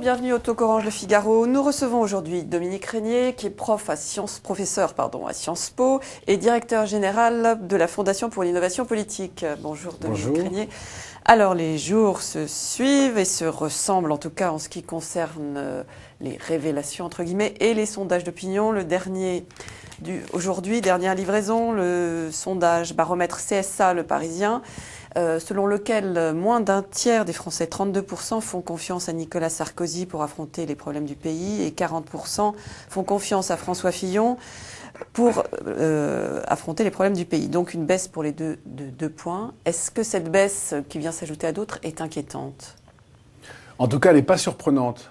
bienvenue au Talk Orange Le Figaro. Nous recevons aujourd'hui Dominique Régnier, qui est professeur à Sciences Po et directeur général de la Fondation pour l'innovation politique. Bonjour Dominique Régnier. Alors les jours se suivent et se ressemblent, en tout cas en ce qui concerne les révélations entre guillemets et les sondages d'opinion. Le dernier aujourd'hui, dernière livraison, le sondage baromètre CSA, Le Parisien, selon lequel moins d'un tiers des Français, 32%, font confiance à Nicolas Sarkozy pour affronter les problèmes du pays et 40% font confiance à François Fillon pour affronter les problèmes du pays. Donc une baisse pour les deux de 2 points. Est-ce que cette baisse, qui vient s'ajouter à d'autres, est inquiétante? En tout cas, elle n'est pas surprenante.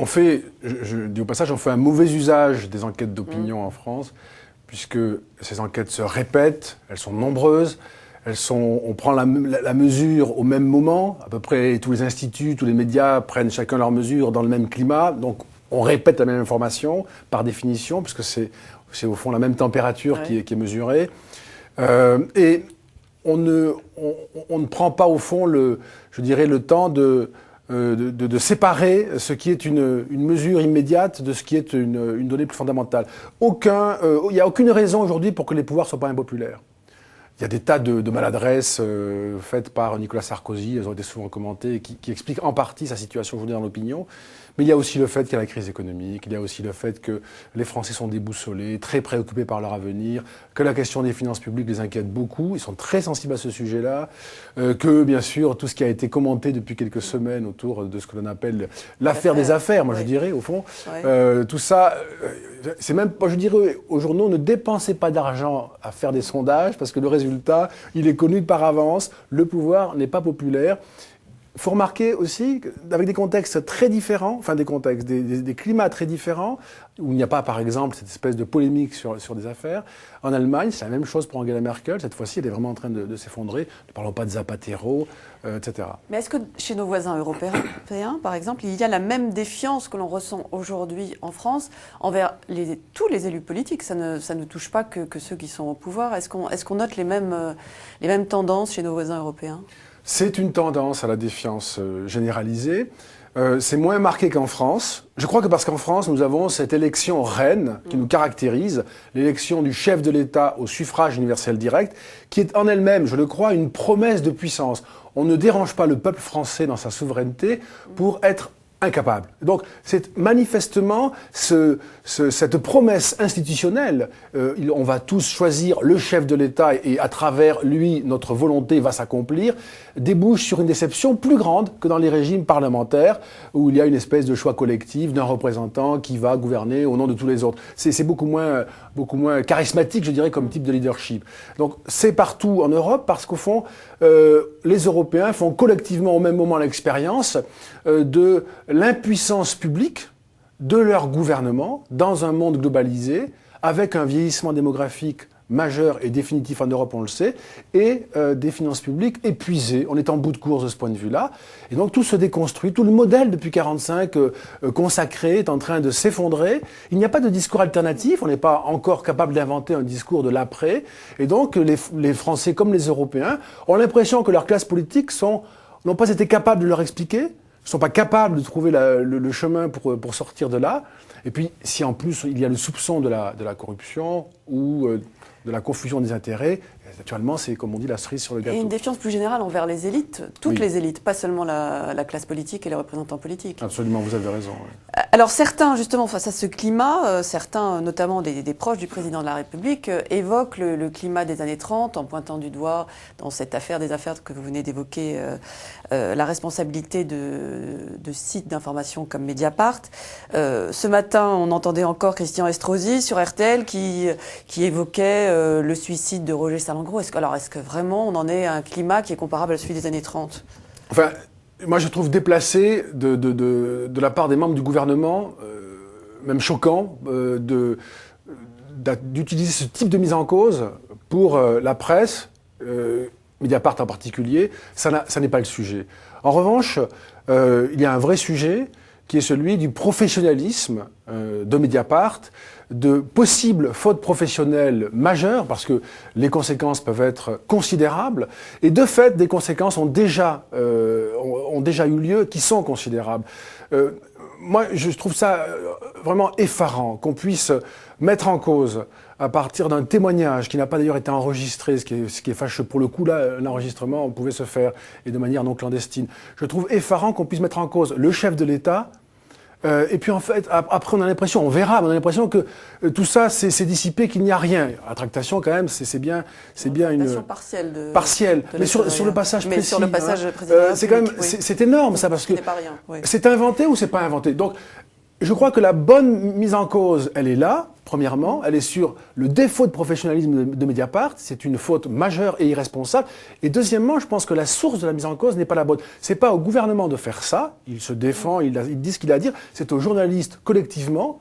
Je dis au passage, on fait un mauvais usage des enquêtes d'opinion en France, puisque ces enquêtes se répètent, elles sont nombreuses, on prend la mesure au même moment, à peu près tous les instituts, tous les médias prennent chacun leur mesure dans le même climat, donc on répète la même information par définition, puisque c'est au fond la même température qui est mesurée. Et on ne prend pas au fond le temps de séparer ce qui est une mesure immédiate de ce qui est une donnée plus fondamentale. Il n'y a aucune raison aujourd'hui pour que les pouvoirs ne soient pas impopulaires. Il y a des tas de maladresses faites par Nicolas Sarkozy, elles ont été souvent commentées, qui expliquent en partie sa situation aujourd'hui dans l'opinion. Mais il y a aussi le fait qu'il y a la crise économique, il y a aussi le fait que les Français sont déboussolés, très préoccupés par leur avenir, que la question des finances publiques les inquiète beaucoup, ils sont très sensibles à ce sujet-là, que bien sûr tout ce qui a été commenté depuis quelques semaines autour de ce que l'on appelle l'affaire des affaires, moi je dirais au fond, tout ça, c'est même, moi je dirais aux journaux, ne dépensez pas d'argent à faire des sondages parce que le résultat, il est connu par avance, le pouvoir n'est pas populaire. Il faut remarquer aussi qu'avec des contextes très différents, enfin des climats très différents, où il n'y a pas, par exemple, cette espèce de polémique sur des affaires. En Allemagne, c'est la même chose pour Angela Merkel. Cette fois-ci, elle est vraiment en train de s'effondrer. Ne parlons pas de Zapatero, etc. Mais est-ce que chez nos voisins européens, par exemple, il y a la même défiance que l'on ressent aujourd'hui en France envers tous les élus politiques? Ça ne touche pas que ceux qui sont au pouvoir. Est-ce qu'on note les mêmes tendances chez nos voisins européens? C'est une tendance à la défiance généralisée. C'est moins marqué qu'en France. Je crois que parce qu'en France, nous avons cette élection reine qui nous caractérise, l'élection du chef de l'État au suffrage universel direct, qui est en elle-même, je le crois, une promesse de puissance. On ne dérange pas le peuple français dans sa souveraineté pour être incapable. Donc, c'est manifestement cette promesse institutionnelle. On va tous choisir le chef de l'État et à travers lui, notre volonté va s'accomplir, débouche sur une déception plus grande que dans les régimes parlementaires où il y a une espèce de choix collectif d'un représentant qui va gouverner au nom de tous les autres. C'est beaucoup moins charismatique, je dirais, comme type de leadership. Donc, c'est partout en Europe parce qu'au fond, les Européens font collectivement au même moment l'expérience de l'impuissance publique de leur gouvernement dans un monde globalisé, avec un vieillissement démographique majeur et définitif en Europe, on le sait, et des finances publiques épuisées. On est en bout de course de ce point de vue-là. Et donc tout se déconstruit, tout le modèle depuis 1945 consacré est en train de s'effondrer. Il n'y a pas de discours alternatif, on n'est pas encore capable d'inventer un discours de l'après. Et donc les Français comme les Européens ont l'impression que leurs classes politiques n'ont pas été capables de leur expliquer, ne sont pas capables de trouver le chemin pour sortir de là. Et puis, si en plus il y a le soupçon de la corruption ou de la confusion des intérêts, naturellement, c'est, comme on dit, la cerise sur le gâteau. Et une défiance plus générale envers les élites, toutes les élites, pas seulement la classe politique et les représentants politiques. Absolument, vous avez raison. Oui. Alors certains, justement, face à ce climat, certains, notamment des proches du président de la République, évoquent le climat des années 30 en pointant du doigt, dans cette affaire des affaires que vous venez d'évoquer, la responsabilité de sites d'information comme Mediapart. Ce matin, on entendait encore Christian Estrosi sur RTL qui évoquait le suicide de Roger Salengro. Est-ce que vraiment on en est à un climat qui est comparable à celui des années 30? Enfin, moi je trouve déplacé de la part des membres du gouvernement, même choquant, d'utiliser ce type de mise en cause pour la presse, Mediapart en particulier. Ça n'est pas le sujet. En revanche, il y a un vrai sujet qui est celui du professionnalisme de Mediapart, de possibles fautes professionnelles majeures, parce que les conséquences peuvent être considérables, et de fait, des conséquences ont déjà eu lieu, qui sont considérables. Moi, je trouve ça vraiment effarant qu'on puisse mettre en cause, à partir d'un témoignage qui n'a pas d'ailleurs été enregistré, ce qui est fâcheux. Pour le coup, là, l'enregistrement pouvait se faire, et de manière non clandestine. Je trouve effarant qu'on puisse mettre en cause le chef de l'État. Et puis en fait, après on a l'impression, on verra, mais on a l'impression que tout ça c'est dissipé, qu'il n'y a rien. La tractation quand même, c'est bien une partielle. Partielle, mais sur le passage précis. Mais sur le passage c'est quand même, c'est énorme ça, parce que c'est inventé ou c'est pas inventé. Donc je crois que la bonne mise en cause, elle est là. Premièrement, elle est sur le défaut de professionnalisme de Mediapart. C'est une faute majeure et irresponsable. Et deuxièmement, je pense que la source de la mise en cause n'est pas la bonne. C'est pas au gouvernement de faire ça. Il se défend, il dit ce qu'il a à dire. C'est aux journalistes collectivement,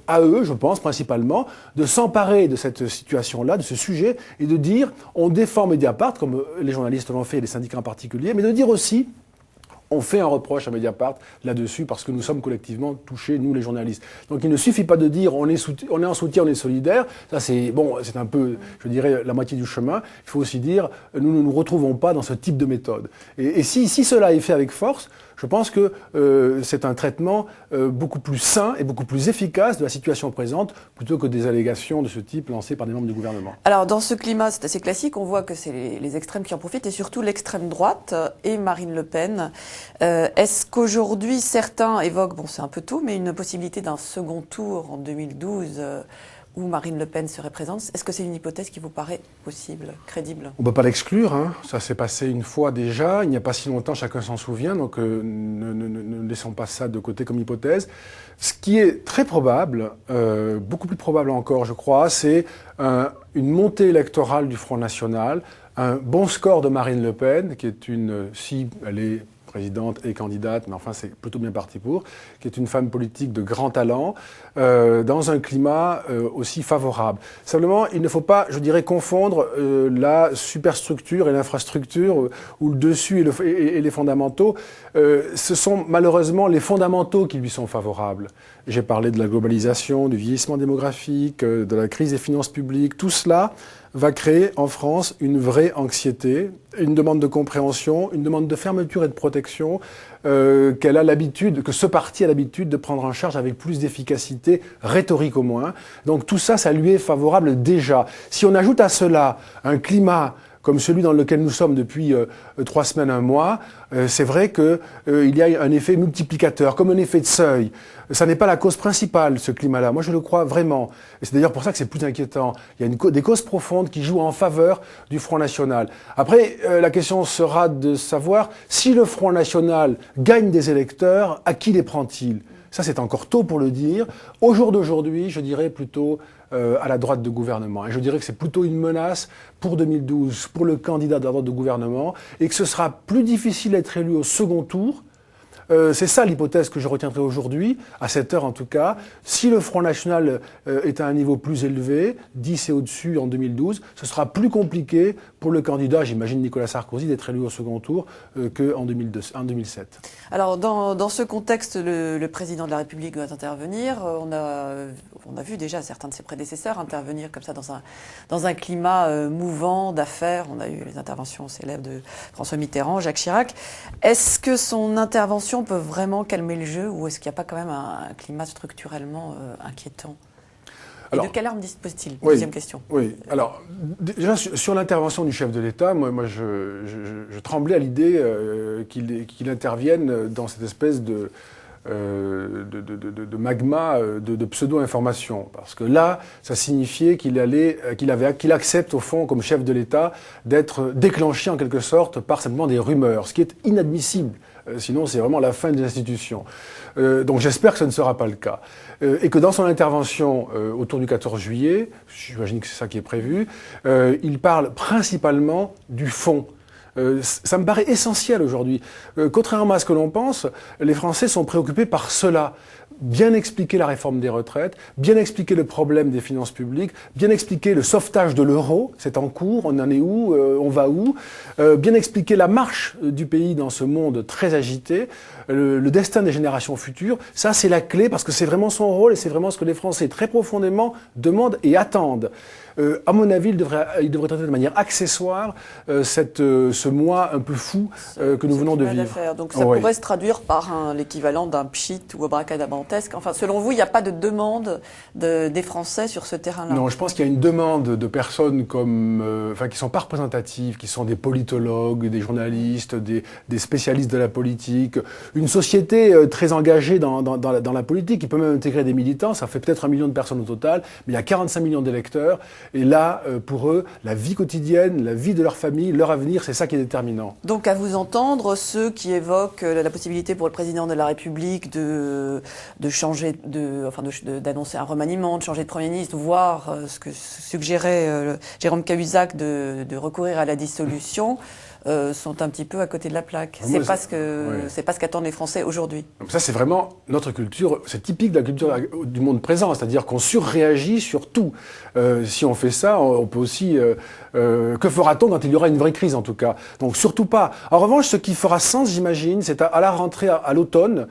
à eux, je pense, principalement, de s'emparer de cette situation-là, de ce sujet, et de dire, on défend Mediapart, comme les journalistes l'ont fait, et les syndicats en particulier, mais de dire aussi, on fait un reproche à Mediapart là-dessus parce que nous sommes collectivement touchés, nous les journalistes. Donc il ne suffit pas de dire on est en soutien, on est solidaire. Ça c'est bon, c'est un peu, je dirais, la moitié du chemin. Il faut aussi dire nous ne nous retrouvons pas dans ce type de méthode. Et si cela est fait avec force, je pense que c'est un traitement beaucoup plus sain et beaucoup plus efficace de la situation présente plutôt que des allégations de ce type lancées par des membres du gouvernement. Alors dans ce climat, c'est assez classique, on voit que c'est les extrêmes qui en profitent et surtout l'extrême droite et Marine Le Pen. Est-ce qu'aujourd'hui certains évoquent, bon c'est un peu tôt, mais une possibilité d'un second tour en 2012 où Marine Le Pen serait présente? Est-ce que c'est une hypothèse qui vous paraît possible, crédible? On ne peut pas l'exclure, hein. Ça s'est passé une fois déjà, il n'y a pas si longtemps, chacun s'en souvient, donc ne laissons pas ça de côté comme hypothèse. Ce qui est très probable, beaucoup plus probable encore je crois, c'est une montée électorale du Front National, un bon score de Marine Le Pen, qui est si elle est présidente et candidate, mais enfin c'est plutôt bien parti pour, qui est une femme politique de grand talent, dans un climat aussi favorable. Simplement, il ne faut pas, je dirais, confondre la superstructure et l'infrastructure, ou le dessus et les fondamentaux. Ce sont malheureusement les fondamentaux qui lui sont favorables. J'ai parlé de la globalisation, du vieillissement démographique, de la crise des finances publiques, tout cela va créer en France une vraie anxiété, une demande de compréhension, une demande de fermeture et de protection que ce parti a l'habitude de prendre en charge avec plus d'efficacité, rhétorique au moins. Donc tout ça, ça lui est favorable déjà. Si on ajoute à cela un climat comme celui dans lequel nous sommes depuis 3 semaines, 1 mois, c'est vrai qu'il y a un effet multiplicateur, comme un effet de seuil. Ça n'est pas la cause principale, ce climat-là. Moi, je le crois vraiment. Et c'est d'ailleurs pour ça que c'est plus inquiétant. Il y a des causes profondes qui jouent en faveur du Front National. Après, la question sera de savoir si le Front National gagne des électeurs, à qui les prend-il? Ça, c'est encore tôt pour le dire. Au jour d'aujourd'hui, je dirais plutôt à la droite de gouvernement. Et je dirais que c'est plutôt une menace pour 2012, pour le candidat de la droite de gouvernement, et que ce sera plus difficile d'être élu au second tour. C'est ça l'hypothèse que je retiendrai aujourd'hui, à cette heure en tout cas. Si le Front National est à un niveau plus élevé, 10 et au-dessus en 2012, ce sera plus compliqué pour le candidat, j'imagine Nicolas Sarkozy, d'être élu au second tour qu'en 2007. Alors dans ce contexte, le président de la République doit intervenir. On a vu déjà certains de ses prédécesseurs intervenir comme ça dans un climat mouvant d'affaires. On a eu les interventions célèbres de François Mitterrand, Jacques Chirac. Est-ce que son intervention peut vraiment calmer le jeu ou est-ce qu'il n'y a pas quand même un climat structurellement inquiétant? Et de quelle arme dispose-t-il? Deuxième question. Oui, alors déjà sur l'intervention du chef de l'État, moi je tremblais à l'idée qu'il intervienne dans cette espèce de magma de pseudo-information. Parce que là, ça signifiait qu'il accepte au fond, comme chef de l'État, d'être déclenché en quelque sorte par simplement des rumeurs, ce qui est inadmissible. Sinon, c'est vraiment la fin des institutions. Donc j'espère que ce ne sera pas le cas. Et que dans son intervention autour du 14 juillet, j'imagine que c'est ça qui est prévu, il parle principalement du fond. Ça me paraît essentiel aujourd'hui. Contrairement à ce que l'on pense, les Français sont préoccupés par cela. bien expliquer la réforme des retraites, bien expliquer le problème des finances publiques, bien expliquer le sauvetage de l'euro, c'est en cours, on en est où, on va où, bien expliquer la marche du pays dans ce monde très agité, le destin des générations futures. Ça, c'est la clé parce que c'est vraiment son rôle et c'est vraiment ce que les Français très profondément demandent et attendent. À mon avis, il devrait traiter de manière accessoire ce mois un peu fou que nous venons de vivre. Donc ça pourrait se traduire par l'équivalent d'un pchit ou abracadabantesque. Enfin, selon vous, il n'y a pas de demande des Français sur ce terrain-là? Non, je pense qu'il y a une demande de personnes qui ne sont pas représentatives, qui sont des politologues, des journalistes, des spécialistes de la politique, une société très engagée dans la politique, qui peut même intégrer des militants. Ça fait peut-être 1 million de personnes au total, mais il y a 45 millions d'électeurs. Et là, pour eux, la vie quotidienne, la vie de leur famille, leur avenir, c'est ça qui est déterminant. Donc, à vous entendre, ceux qui évoquent la possibilité pour le président de la République de changer, d'annoncer un remaniement, de changer de Premier ministre, voire ce que suggérait Jérôme Cahuzac de recourir à la dissolution, sont un petit peu à côté de la plaque. C'est pas ce qu'attendent les Français aujourd'hui. Ça, c'est vraiment notre culture, c'est typique de la culture du monde présent, c'est-à-dire qu'on surréagit sur tout. Si on fait ça, on peut aussi... que fera-t-on quand il y aura une vraie crise, en tout cas? Donc, surtout pas. En revanche, ce qui fera sens, j'imagine, c'est à la rentrée, à l'automne,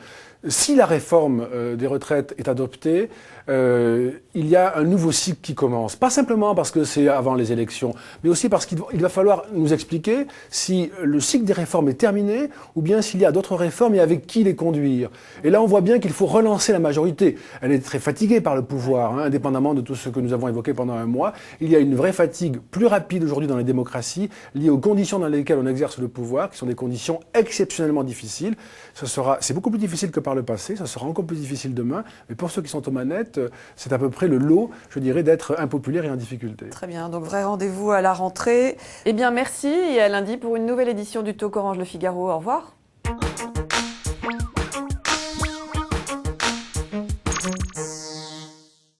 si la réforme des retraites est adoptée, il y a un nouveau cycle qui commence. Pas simplement parce que c'est avant les élections, mais aussi parce qu'il va falloir nous expliquer si le cycle des réformes est terminé ou bien s'il y a d'autres réformes et avec qui les conduire. Et là, on voit bien qu'il faut relancer la majorité. Elle est très fatiguée par le pouvoir, indépendamment de tout ce que nous avons évoqué pendant un mois. Il y a une vraie fatigue plus rapide aujourd'hui dans les démocraties liée aux conditions dans lesquelles on exerce le pouvoir, qui sont des conditions exceptionnellement difficiles. C'est beaucoup plus difficile que par le passé, ça sera encore plus difficile demain, mais pour ceux qui sont aux manettes, c'est à peu près le lot, je dirais, d'être impopulaire et en difficulté. Très bien, donc vrai rendez-vous à la rentrée. Eh bien merci et à lundi pour une nouvelle édition du Talk Orange Le Figaro. Au revoir.